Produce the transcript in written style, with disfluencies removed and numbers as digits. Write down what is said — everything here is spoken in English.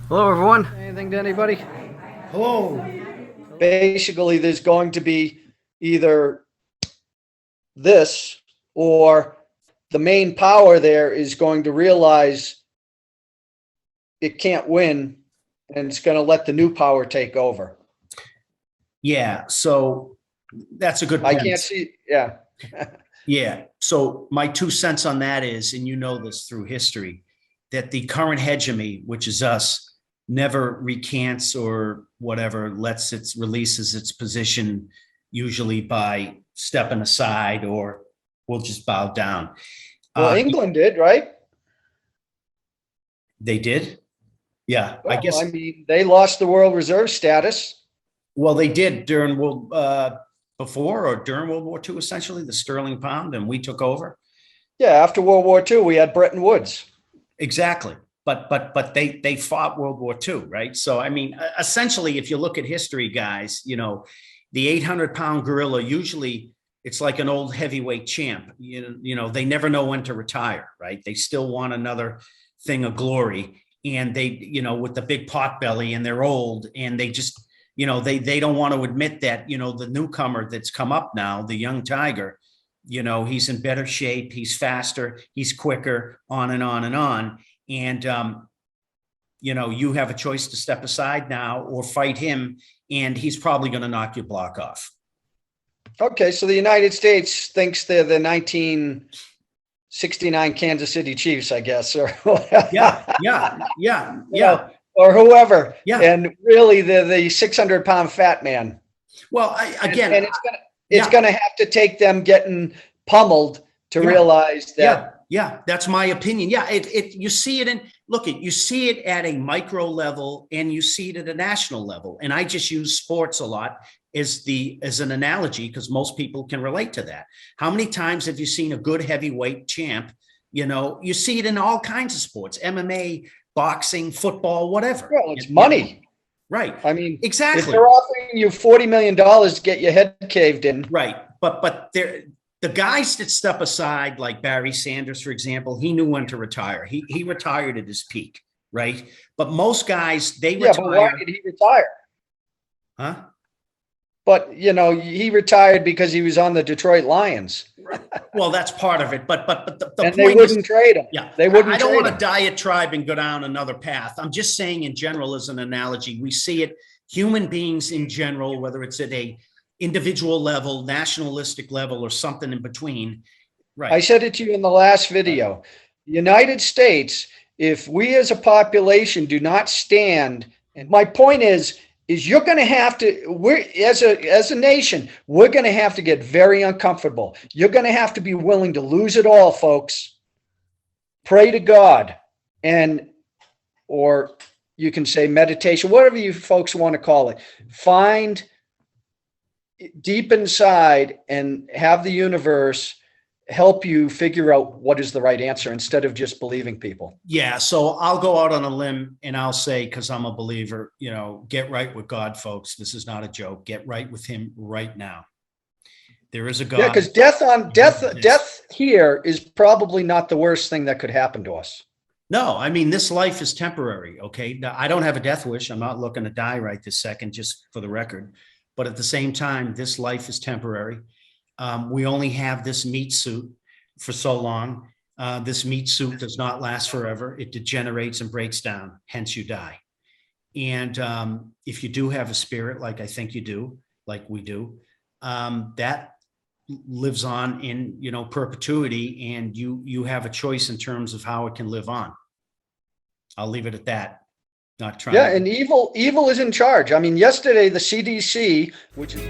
Hello, everyone. Anything to anybody? Hello. Basically, there's going to be either this or the main power there is going to realize it can't win and it's going to let the new power take over. Yeah, so that's a good I point. can't see. Yeah. Yeah, so my 2 cents on that is, and you know this through history, that the current hegemony, which is us, never recants or whatever, releases its position, usually by stepping aside or we'll just bow down. Well, England did, right? They did? Yeah, I Well, guess. I mean, they lost the world reserve status. Well, they did during before or during World War II, essentially, the sterling pound, and we took over. Yeah, after World War II, we had Bretton Woods. Exactly. But they fought World War II, right? So, I mean, essentially, if you look at history, guys, the 800-pound gorilla, usually it's like an old heavyweight champ. They never know when to retire, right? They still want another thing of glory. And they, with the big pot belly, and they're old, and they just, they don't want to admit that, the newcomer that's come up now, the young tiger, he's in better shape, he's faster, he's quicker, on and on and on. And, you have a choice to step aside now or fight him, and he's probably going to knock your block off. Okay, so the United States thinks they're the 1969 Kansas City Chiefs, I guess, or yeah, or whoever. Yeah. And really, the 600-pound fat man. Well, and it's gonna have to take them getting pummeled to realize that. Yeah, that's my opinion. Yeah, you see it you see it at a micro level and you see it at a national level. And I just use sports a lot as an analogy because most people can relate to that. How many times have you seen a good heavyweight champ? You see it in all kinds of sports, MMA, boxing, football, whatever. Well, it's money. Right. I mean, exactly. If they're offering you $40 million to get your head caved in. Right. But the guys that step aside, like Barry Sanders, for example, he knew when to retire. He retired at his peak, right? But most guys, they retire. But why did he retire? Huh? But, he retired because he was on the Detroit Lions. Well, that's part of it. But the and point they wouldn't trade him. Yeah, they wouldn't. I don't want to diatribe and go down another path. I'm just saying, in general, as an analogy, we see it. Human beings in general, whether it's at a individual level, nationalistic level, or something in between. Right. I said it to you in the last video. The United States, if we as a population do not stand, and my point is you're going to have to, we're as a nation, we're going to have to get very uncomfortable. You're going to have to be willing to lose it all, folks. Pray to God, or you can say meditation, whatever you folks want to call it. Find deep inside and have the universe help you figure out what is the right answer instead of just believing people. Yeah. So I'll go out on a limb and I'll say, because I'm a believer, get right with God, folks. This is not a joke. Get right with him right now. There is a God. Yeah, because death here is probably not the worst thing that could happen to us. No, I mean, this life is temporary. Okay. Now, I don't have a death wish. I'm not looking to die right this second, just for the record. But at the same time, this life is temporary. We only have this meat suit for so long. This meat suit does not last forever. It degenerates and breaks down, hence you die. And if you do have a spirit, like I think you do, like we do, that lives on in perpetuity, and you have a choice in terms of how it can live on. I'll leave it at that. Not trying. Yeah, and evil is in charge. I mean, yesterday the CDC, which is